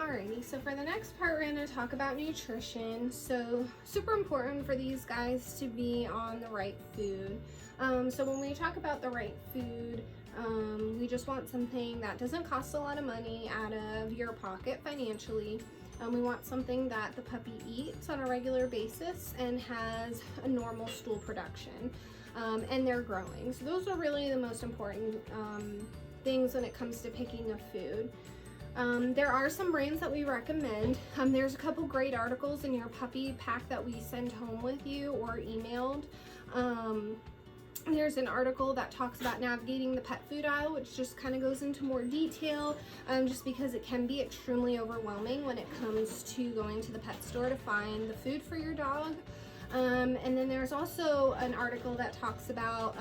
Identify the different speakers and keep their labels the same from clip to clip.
Speaker 1: Alrighty, so for the next part, we're going to talk about nutrition. So super important for these guys to be on the right food. So when we talk about the right food, we just want something that doesn't cost a lot of money out of your pocket financially. We want something that the puppy eats on a regular basis and has a normal stool production, and they're growing. So those are really the most important things when it comes to picking a food. There are some brands that we recommend. There's a couple great articles in your puppy pack that we send home with you or emailed. There's an article that talks about navigating the pet food aisle, which just kind of goes into more detail, just because it can be extremely overwhelming when it comes to going to the pet store to find the food for your dog. And then there's also an article that talks about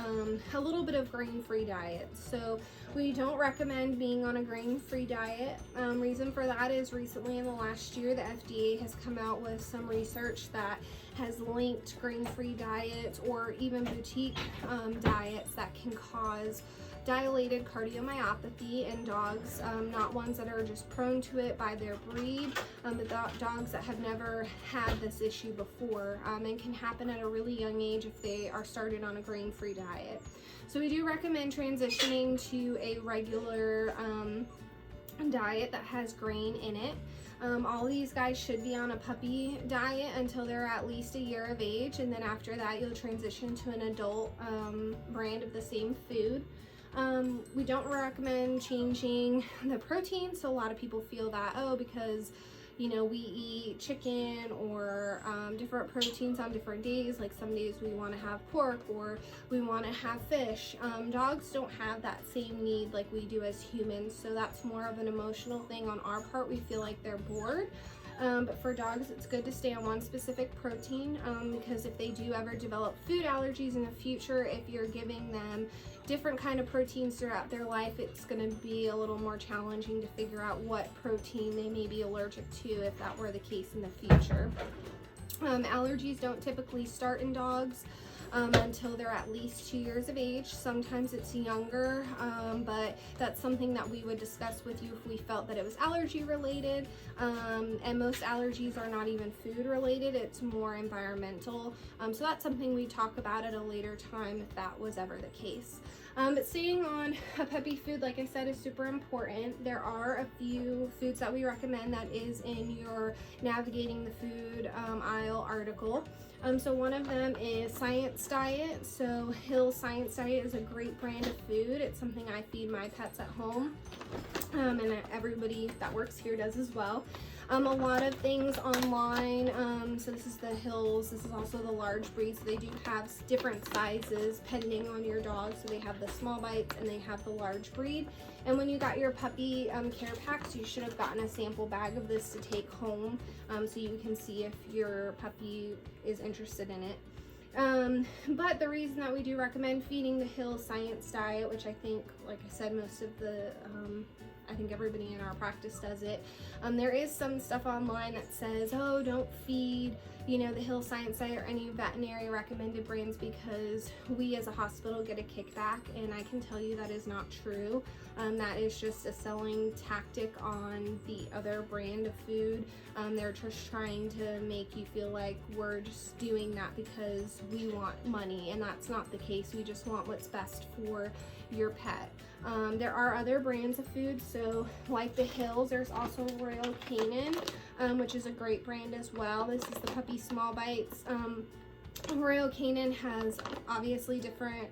Speaker 1: a little bit of grain-free diets. So we don't recommend being on a grain-free diet. Reason for that is recently in the last year, the FDA has come out with some research that has linked grain-free diets or even boutique diets that can cause dilated cardiomyopathy in dogs, not ones that are just prone to it by their breed, but dogs that have never had this issue before, and can happen at a really young age if they are started on a grain-free diet. So we do recommend transitioning to a regular diet that has grain in it. All these guys should be on a puppy diet until they're at least a year of age, and then after that you'll transition to an adult brand of the same food. We don't recommend changing the protein, so a lot of people feel that, oh, because we eat chicken or different proteins on different days, like some days we want to have pork or we want to have fish. Dogs don't have that same need like we do as humans, so that's more of an emotional thing on our part. We feel like they're bored. But for dogs, it's good to stay on one specific protein, because if they do ever develop food allergies in the future, if you're giving them different kind of proteins throughout their life, it's going to be a little more challenging to figure out what protein they may be allergic to if that were the case in the future. Allergies don't typically start in dogs until they're at least 2 years of age. Sometimes it's younger, but that's something that we would discuss with you if we felt that it was allergy related. And most allergies are not even food related, it's more environmental. So that's something we talk about at a later time if that was ever the case. But staying on a puppy food, like I said, is super important. There are a few foods that we recommend that is in your Navigating the Food aisle article. So one of them is Science Diet. So Hill Science Diet is a great brand of food. It's something I feed my pets at home, and everybody that works here does as well. A lot of things online, so this is the Hills, this is also the large breed, so they do have different sizes depending on your dog. So they have the small bites and they have the large breed. And when you got your puppy care packs, you should have gotten a sample bag of this to take home, so you can see if your puppy is interested in it. But the reason that we do recommend feeding the Hill Science Diet, which I think, like I said, most of the I think everybody in our practice does it. There is some stuff online that says, oh, don't feed, the Hill Science Diet or any veterinary recommended brands because we as a hospital get a kickback, and I can tell you that is not true. That is just a selling tactic on the other brand of food. They're just trying to make you feel like we're just doing that because we want money, and that's not the case. We just want what's best for your pet. There are other brands of food, so like the Hills, there's also Royal Canin, which is a great brand as well. This is the puppy small bites. Royal Canin has obviously different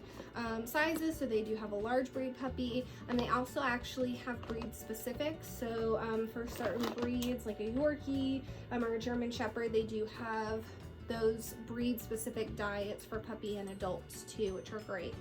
Speaker 1: sizes, so they do have a large breed puppy, and they also actually have breed specific. So for certain breeds like a Yorkie or a German Shepherd, they do have those breed specific diets for puppy and adults too, which are great.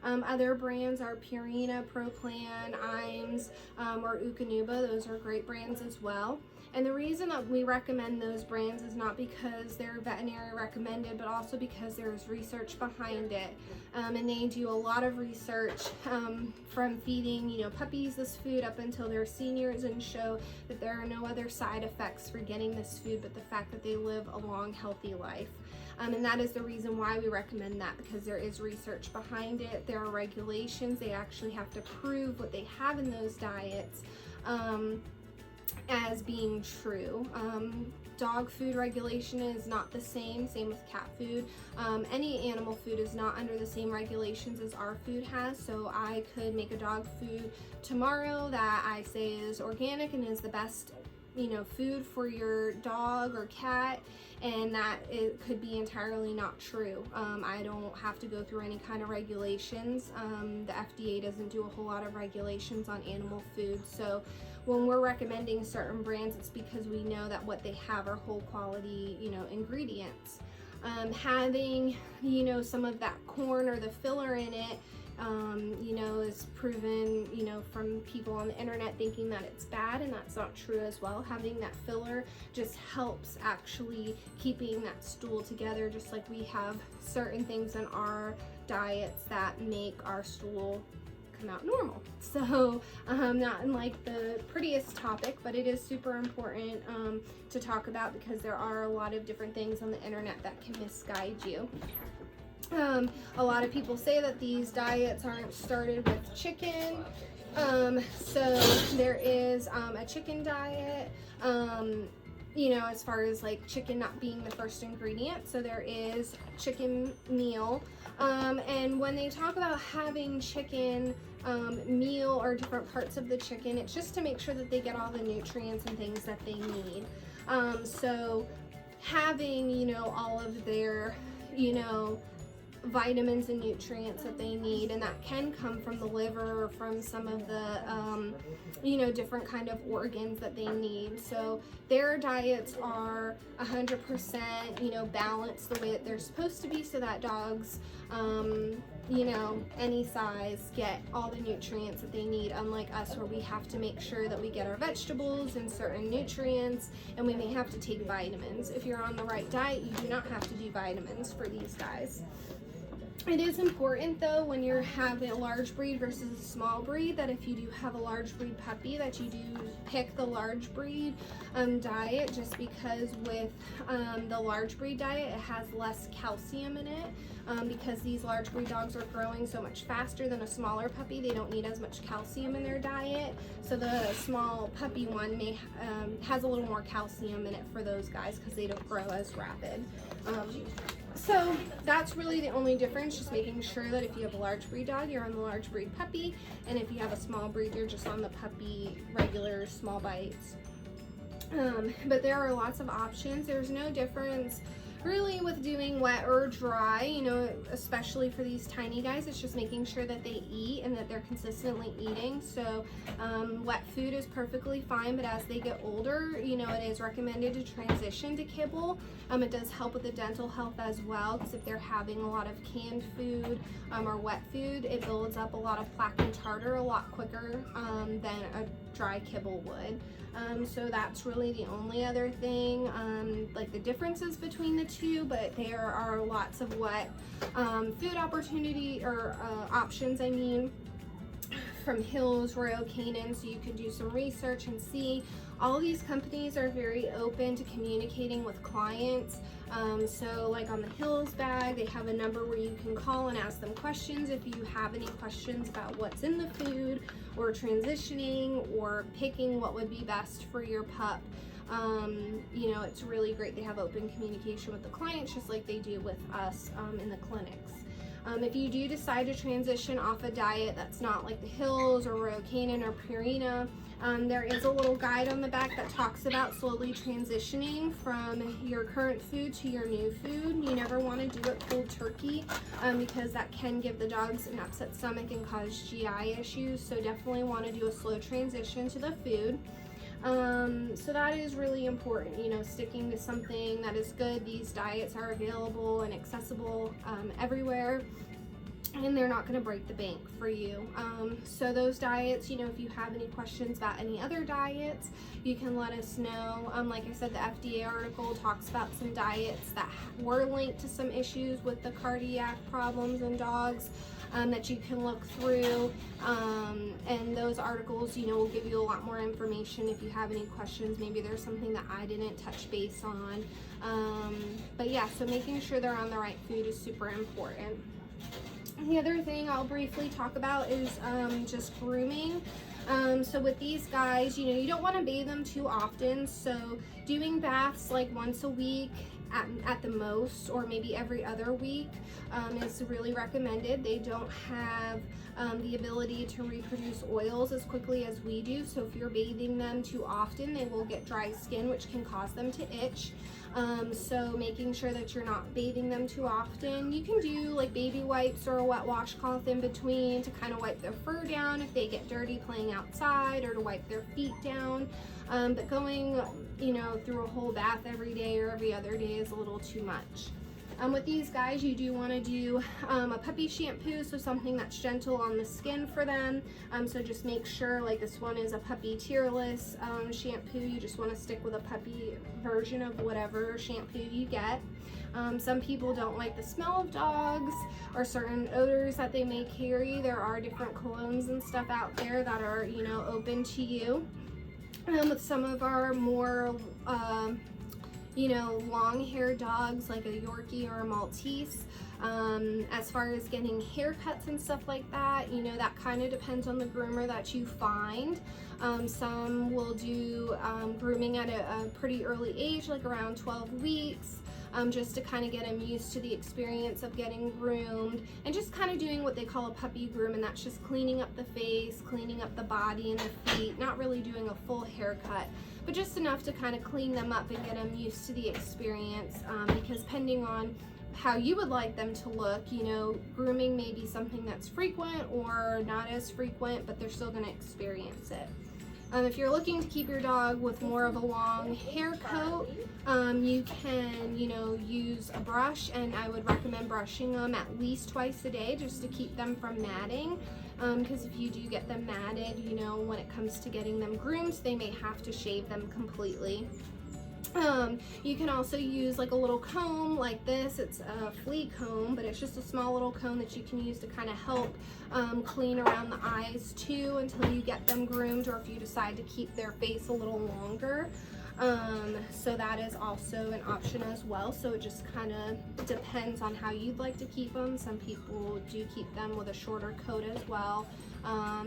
Speaker 1: Other brands are Purina, ProPlan, Iams, or Eukanuba. Those are great brands as well. And the reason that we recommend those brands is not because they're veterinary recommended, but also because there's research behind it. And they do a lot of research from feeding, puppies this food up until they're seniors, and show that there are no other side effects for getting this food but the fact that they live a long, healthy life. And that is the reason why we recommend that, because there is research behind it. There are regulations. They actually have to prove what they have in those diets. as being true. Dog food regulation is not the same with cat food. Any animal food is not under the same regulations as our food has, so I could make a dog food tomorrow that I say is organic and is the best, you know, food for your dog or cat, and that it could be entirely not true. I don't have to go through any kind of regulations. The FDA doesn't do a whole lot of regulations on animal food, so when we're recommending certain brands, it's because we know that what they have are whole quality, you know, ingredients. Having, you know, some of that corn or the filler in it, you know, is proven, you know, from people on the internet thinking that it's bad, and that's not true as well. Having that filler just helps actually keeping that stool together, just like we have certain things in our diets that make our stool come out normal. So not in like the prettiest topic, but it is super important to talk about, because there are a lot of different things on the internet that can misguide you. A lot of people say that these diets aren't started with chicken. So there is a chicken diet, you know, as far as like chicken not being the first ingredient. So there is chicken meal. And when they talk about having chicken meal or different parts of the chicken, it's just to make sure that they get all the nutrients and things that they need. So having, you know, all of their, you know, vitamins and nutrients that they need, and that can come from the liver or from some of the you know, different kind of organs that they need. So their diets are 100%, you know, balanced the way that they're supposed to be, so that dogs, you know, any size, get all the nutrients that they need, unlike us where we have to make sure that we get our vegetables and certain nutrients, and we may have to take vitamins. If you're on the right diet, you do not have to do vitamins for these guys. It is important though, when you're having a large breed versus a small breed, that if you do have a large breed puppy, that you do pick the large breed diet, just because with the large breed diet, it has less calcium in it. Because these large breed dogs are growing so much faster than a smaller puppy, they don't need as much calcium in their diet. So the small puppy one may has a little more calcium in it for those guys, because they don't grow as rapid. So that's really the only difference, just making sure that if you have a large breed dog, you're on the large breed puppy, and if you have a small breed, you're just on the puppy regular small bites. But there are lots of options. There's no difference really with doing wet or dry, you know, especially for these tiny guys. It's just making sure that they eat and that they're consistently eating. So wet food is perfectly fine, but as they get older, you know, it is recommended to transition to kibble. It does help with the dental health as well, because if they're having a lot of canned food or wet food, it builds up a lot of plaque and tartar a lot quicker than a dry kibble would. So that's really the only other thing, like the differences between the two, but there are lots of wet food opportunity or options, I mean, from Hills, Royal Canin, so you could do some research and see. All these companies are very open to communicating with clients. So like on the Hills bag, they have a number where you can call and ask them questions if you have any questions about what's in the food, or transitioning, or picking what would be best for your pup. You know, it's really great. They have open communication with the clients, just like they do with us in the clinics. If you do decide to transition off a diet that's not like the Hills or Royal Canin or Purina, there is a little guide on the back that talks about slowly transitioning from your current food to your new food. You never want to do it cold turkey, because that can give the dogs an upset stomach and cause GI issues. So definitely want to do a slow transition to the food. So that is really important, you know, sticking to something that is good. These diets are available and accessible everywhere, and they're not going to break the bank for you. So those diets, you know, if you have any questions about any other diets, you can let us know. Like I said, the FDA article talks about some diets that were linked to some issues with the cardiac problems in dogs. That you can look through, and those articles, you know, will give you a lot more information if you have any questions. Maybe there's something that I didn't touch base on, but yeah, so making sure they're on the right food is super important. The other thing I'll briefly talk about is just grooming. So with these guys, you know, you don't want to bathe them too often, so doing baths like once a week at the most, or maybe every other week, is really recommended. They don't have the ability to reproduce oils as quickly as we do, so if you're bathing them too often, they will get dry skin, which can cause them to itch. So making sure that you're not bathing them too often. You can do like baby wipes or a wet washcloth in between to kind of wipe their fur down if they get dirty playing outside, or to wipe their feet down. But going, you know, through a whole bath every day or every other day is a little too much. With these guys, you do want to do a puppy shampoo, so something that's gentle on the skin for them. So just make sure, like this one is a puppy tearless shampoo. You just want to stick with a puppy version of whatever shampoo you get. Some people don't like the smell of dogs or certain odors that they may carry. There are different colognes and stuff out there that are, you know, open to you. With some of our more you know, long-haired dogs like a Yorkie or a Maltese, as far as getting haircuts and stuff like that, you know, that kind of depends on the groomer that you find. Some will do grooming at a pretty early age, like around 12 weeks, just to kind of get them used to the experience of getting groomed, and just kind of doing what they call a puppy groom, and that's just cleaning up the face, cleaning up the body and the feet, not really doing a full haircut, but just enough to kind of clean them up and get them used to the experience, because depending on how you would like them to look, you know, grooming may be something that's frequent or not as frequent, but they're still going to experience it. If you're looking to keep your dog with more of a long hair coat, you can, you know, use a brush, and I would recommend brushing them at least twice a day just to keep them from matting. Because if you do get them matted, you know, when it comes to getting them groomed, they may have to shave them completely. You can also use like a little comb like this. It's a Flea Comb, but it's just a small little comb that you can use to kind of help clean around the eyes too until you get them groomed, or if you decide to keep their face a little longer. So that is also an option as well. So it just kind of depends on how you'd like to keep them. Some people do keep them with a shorter coat as well.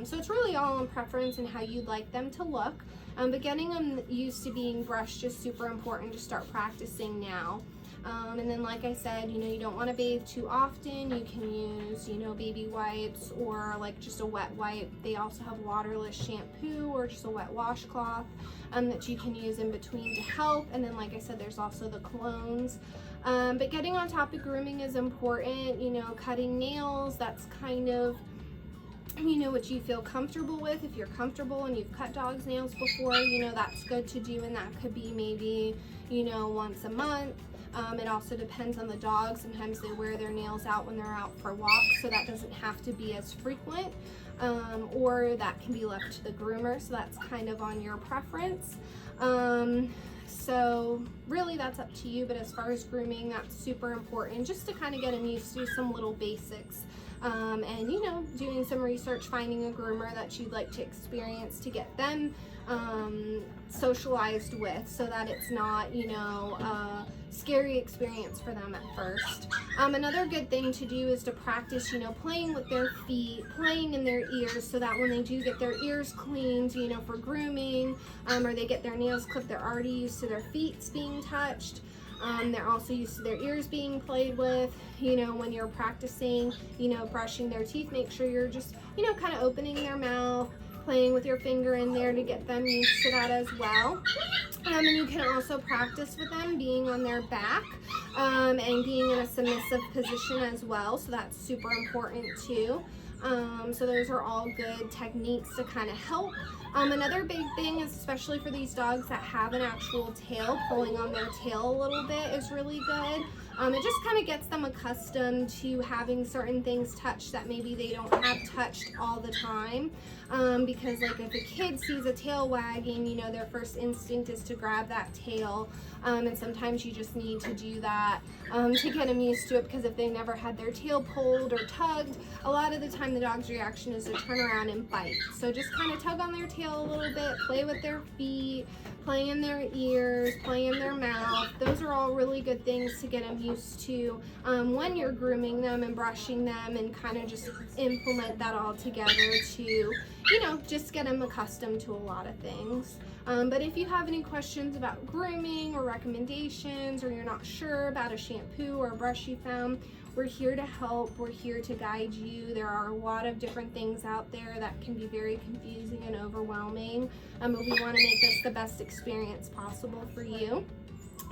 Speaker 1: So it's really all on preference and how you'd like them to look. But getting them used to being brushed is super important to start practicing now. And then like I said, you know, you don't want to bathe too often. You can use, you know, baby wipes or like just a wet wipe. They also have waterless shampoo or just a wet washcloth that you can use in between to help. And then like I said, there's also the colognes. But getting on top of grooming is important. You know, cutting nails, that's kind of, you know, what you feel comfortable with. If you're comfortable and you've cut dogs' nails before, you know, that's good to do, and that could be maybe, you know, once a month. It also depends on the dog. Sometimes they wear their nails out when they're out for walks, so that doesn't have to be as frequent, or that can be left to the groomer, so that's kind of on your preference. So really that's up to you, but as far as grooming, that's super important just to kind of get them used to some little basics. And you know, doing some research, finding a groomer that you'd like to experience to get them socialized with, so that it's not, you know, a scary experience for them at first. Another good thing to do is to practice, you know, playing with their feet, playing in their ears, so that when they do get their ears cleaned, you know, for grooming, or they get their nails clipped, they're already used to their feet being touched. They're also used to their ears being played with. You know, when you're practicing, you know, brushing their teeth, make sure you're just, you know, kind of opening their mouth, playing with your finger in there to get them used to that as well. And you can also practice with them being on their back, and being in a submissive position as well, so that's super important too. So those are all good techniques to kind of help. Another big thing is, especially for these dogs that have an actual tail, pulling on their tail a little bit is really good. It just kind of gets them accustomed to having certain things touched that maybe they don't have touched all the time. Because like if a kid sees a tail wagging, you know, their first instinct is to grab that tail. And sometimes you just need to do that to get them used to it, because if they never had their tail pulled or tugged, a lot of the time the dog's reaction is to turn around and bite. So just kind of tug on their tail a little bit, play with their feet, play in their ears, play in their mouth. Those are all really good things to get them used to when you're grooming them and brushing them, and kind of just implement that all together to, you know, just get them accustomed to a lot of things. But if you have any questions about grooming or recommendations, or you're not sure about a shampoo or a brush you found, we're here to help. We're here to guide you. There are a lot of different things out there that can be very confusing and overwhelming, but we want to make this the best experience possible for you.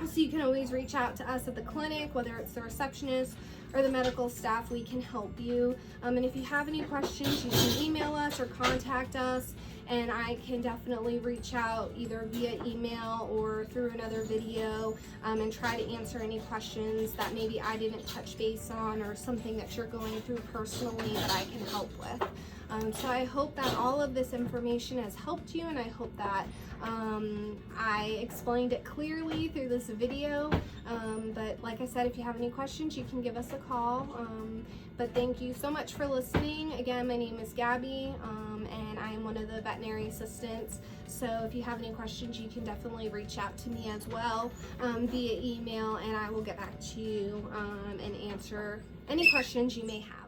Speaker 1: So you can always reach out to us at the clinic, whether it's the receptionist or the medical staff. We can help you. And if you have any questions, you can email us or contact us, and I can definitely reach out either via email or through another video, and try to answer any questions that maybe I didn't touch base on, or something that you're going through personally that I can help with. So I hope that all of this information has helped you, and I hope that I explained it clearly through this video. But like I said, if you have any questions, you can give us a call. But thank you so much for listening. Again, my name is Gabby, and I am one of the veterinary assistants. So if you have any questions, you can definitely reach out to me as well via email, and I will get back to you and answer any questions you may have.